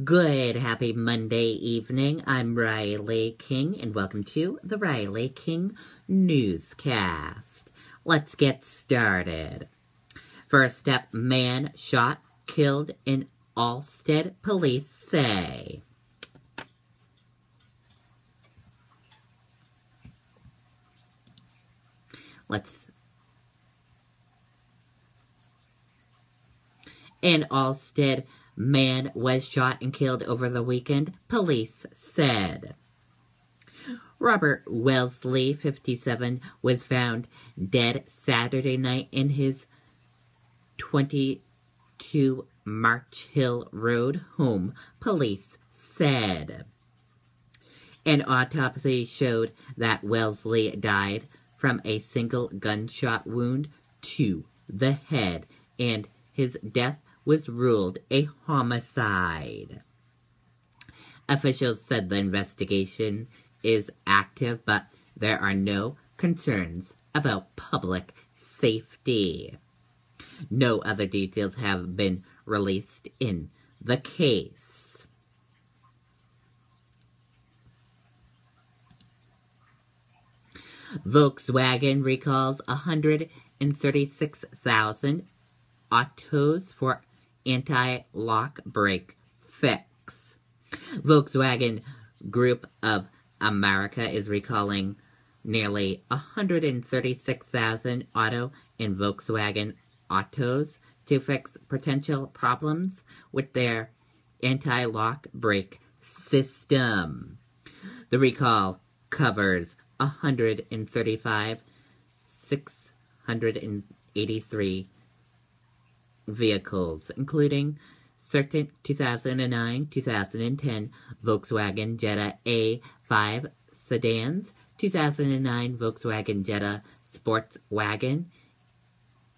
Good, happy Monday evening. I'm Riley King, and welcome to the Riley King Newscast. Let's get started. First up, man shot, killed in Alstead, police say. In Alstead, man was shot and killed over the weekend, police said. Robert Wellesley, 57, was found dead Saturday night in his 22 March Hill Road home, police said. An autopsy showed that Wellesley died from a single gunshot wound to the head, and his death was ruled a homicide. Officials said the investigation is active, but there are no concerns about public safety. No other details have been released in the case. Volkswagen recalls 136,000 autos for anti-lock brake fix. Volkswagen Group of America is recalling nearly 136,000 auto and Volkswagen autos to fix potential problems with their anti-lock brake system. The recall covers 683 vehicles, including certain 2009-2010 Volkswagen Jetta A5 sedans, 2009 Volkswagen Jetta Sports Wagon,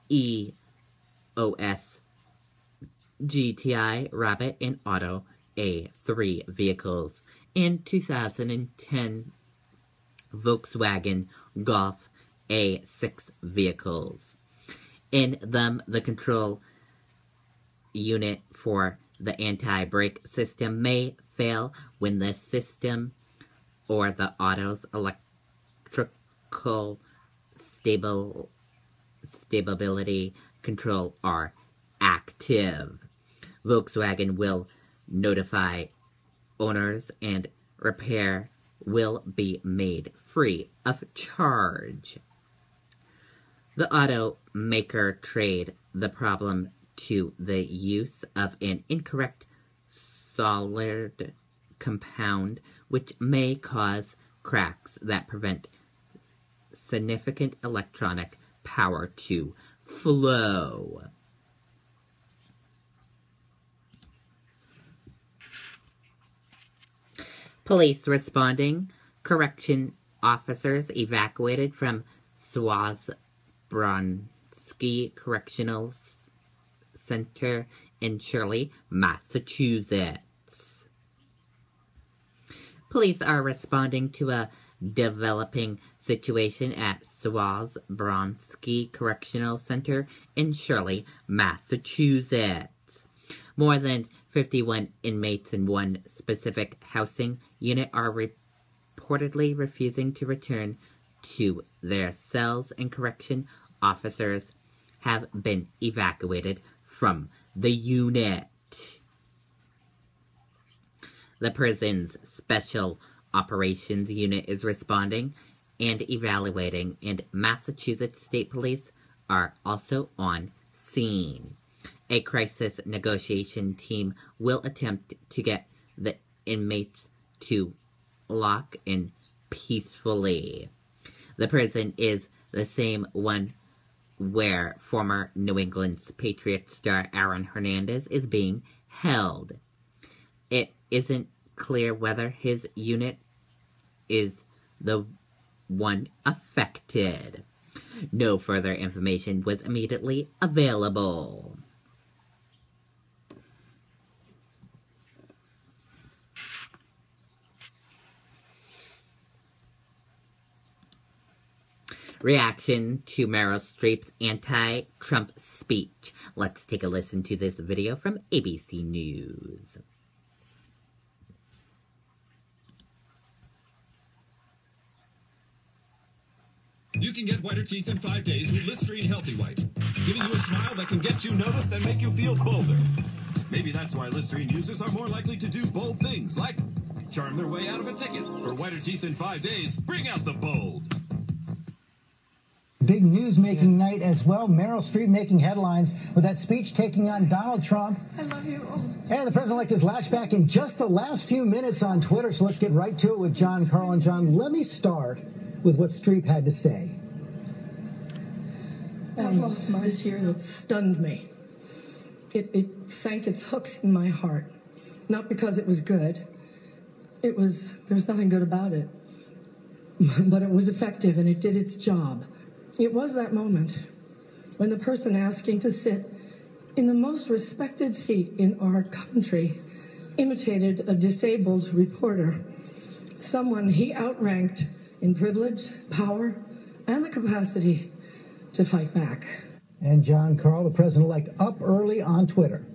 EOS GTI Rabbit, and Auto A3 vehicles, and 2010 Volkswagen Golf A6 vehicles. In them, the control unit for the anti-brake system may fail when the system or the auto's electrical stability control are active. Volkswagen will notify owners and repair will be made free of charge. The automaker traced the problem to the use of an incorrect soldered compound, which may cause cracks that prevent significant electronic power to flow. Police responding. Correction officers evacuated from Swazbronski Correctional Center in Shirley, Massachusetts. Police are responding to a developing situation at Swazbronski Correctional Center in Shirley, Massachusetts. More than 51 inmates in one specific housing unit are reportedly refusing to return to their cells, and correction officers have been evacuated from the unit. The prison's Special Operations Unit is responding and evaluating, and Massachusetts State Police are also on scene. A crisis negotiation team will attempt to get the inmates to lock in peacefully. The prison is the same one where former New England Patriots star Aaron Hernandez is being held. It isn't clear whether his unit is the one affected. No further information was immediately available. Reaction to Meryl Streep's anti-Trump speech. Let's take a listen to this video from ABC News. You can get whiter teeth in 5 days with Listerine Healthy White, giving you a smile that can get you noticed and make you feel bolder. Maybe that's why Listerine users are more likely to do bold things, like charm their way out of a ticket. For whiter teeth in 5 days, bring out the bold. Big news-making night as well. Meryl Streep making headlines with that speech taking on Donald Trump. I love you. And the president-elect has lashed back in just the last few minutes on Twitter, so let's get right to it with John Carl. And John, let me start with what Streep had to say. I've lost my this year that stunned me. It sank its hooks in my heart. Not because it was good. There was nothing good about it. But it was effective and it did its job. It was that moment when the person asking to sit in the most respected seat in our country imitated a disabled reporter, someone he outranked in privilege, power, and the capacity to fight back. And John Carl, the president-elect, up early on Twitter.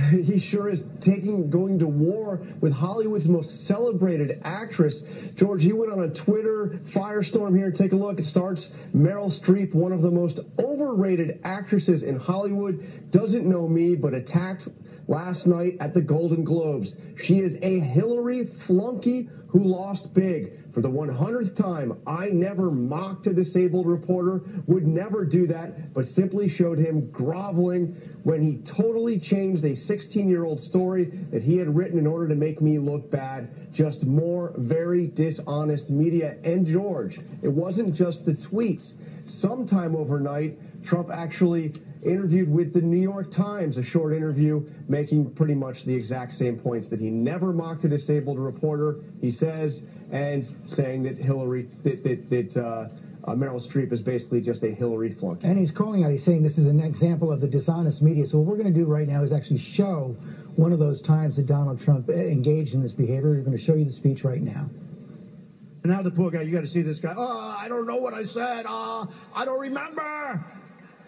He sure is going to war with Hollywood's most celebrated actress. George, he went on a Twitter firestorm here. Take a look. It starts, Meryl Streep, one of the most overrated actresses in Hollywood, doesn't know me, but attacked last night at the Golden Globes. She is a Hillary flunky who lost big. For the 100th time, I never mocked a disabled reporter, would never do that, but simply showed him groveling when he totally changed a 16-year-old story that he had written in order to make me look bad. Just more very dishonest media. And George, it wasn't just the tweets. Sometime overnight, Trump actually interviewed with the New York Times, a short interview making pretty much the exact same points, that he never mocked a disabled reporter, he says, and saying that Meryl Streep is basically just a Hillary flunky. And he's calling out, he's saying this is an example of the dishonest media. So what we're going to do right now is actually show one of those times that Donald Trump engaged in this behavior. We're going to show you the speech right now. And now the poor guy, you got to see this guy. Oh, I don't know what I said. I don't remember.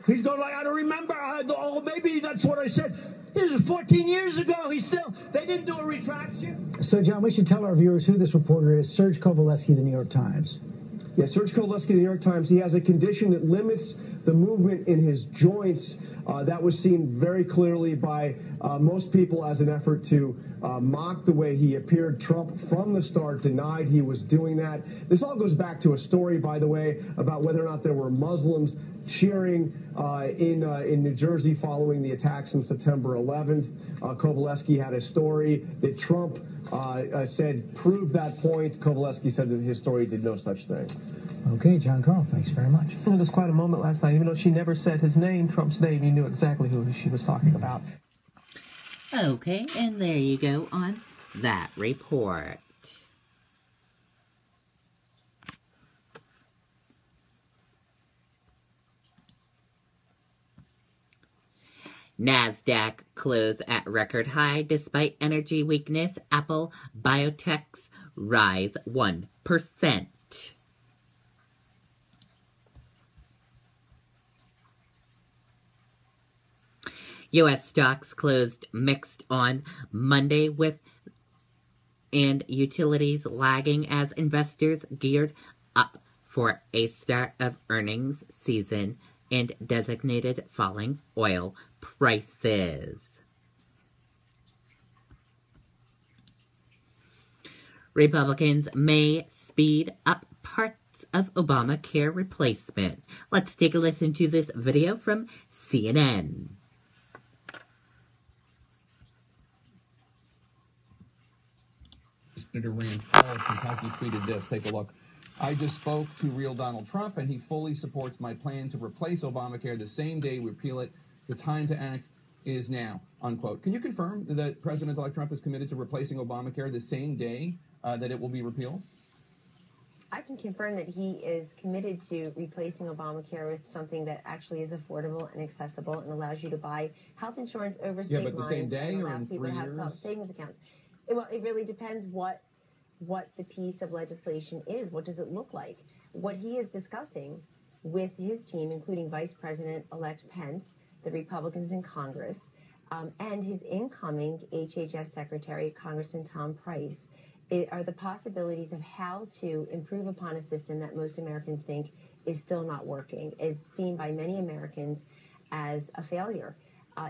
He's going like, I don't remember. Oh, maybe that's what I said. This is 14 years ago. They didn't do a retraction. So, John, we should tell our viewers who this reporter is. Serge Kovaleski, the New York Times. Yeah, Serge Kovaleski, the New York Times. He has a condition that limits the movement in his joints. That was seen very clearly by most people as an effort to mock the way he appeared. Trump, from the start, denied he was doing that. This all goes back to a story, by the way, about whether or not there were Muslims cheering in New Jersey following the attacks on September 11th. Kovaleski had a story that Trump said proved that point. Kovaleski said that his story did no such thing. Okay, John Carl, thanks very much. It was quite a moment last night. Even though she never said his name, Trump's name, you knew exactly who she was talking about. Okay, and there you go on that report. NASDAQ closed at record high despite energy weakness. Apple Biotech's rise 1%. U.S. stocks closed mixed on Monday and utilities lagging as investors geared up for a start of earnings season and designated falling oil prices. Republicans may speed up parts of Obamacare replacement. Let's take a listen to this video from CNN. Senator Rand Paul of Kentucky tweeted this. Take a look. I just spoke to real Donald Trump, and he fully supports my plan to replace Obamacare the same day we repeal it. The time to act is now, unquote. Can you confirm that President-elect Trump is committed to replacing Obamacare the same day that it will be repealed? I can confirm that he is committed to replacing Obamacare with something that actually is affordable and accessible and allows you to buy health insurance over state lines. Yeah, but the same day or in 3 people to have years? savings accounts. Well, it really depends what the piece of legislation is. What does it look like? What he is discussing with his team, including Vice President-elect Pence, the Republicans in Congress, and his incoming HHS Secretary, Congressman Tom Price, are the possibilities of how to improve upon a system that most Americans think is still not working, is seen by many Americans as a failure,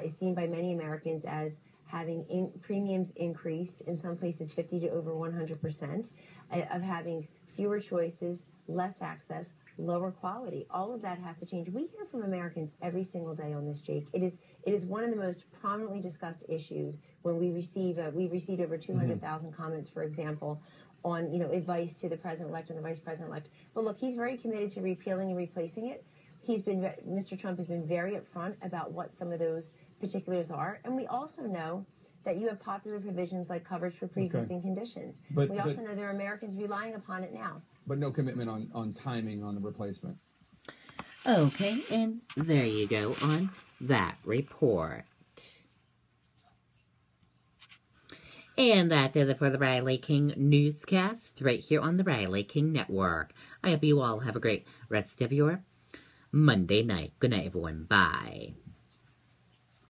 is seen by many Americans as having premiums increase, in some places 50 to over 100%, of having fewer choices, less access, lower quality. All of that has to change. We hear from Americans every single day on this, Jake. It is one of the most prominently discussed issues when we received over 200,000 comments, for example, on advice to the president-elect and the vice president-elect. But look, he's very committed to repealing and replacing it. Mr. Trump has been very upfront about what some of those particulars are. And we also know that you have popular provisions like coverage for pre-existing conditions. We also know there are Americans relying upon it now. But no commitment on timing on the replacement. Okay, and there you go on that report. And that is it for the Riley King Newscast right here on the Riley King Network. I hope you all have a great rest of your Monday night. Good night, everyone. Bye.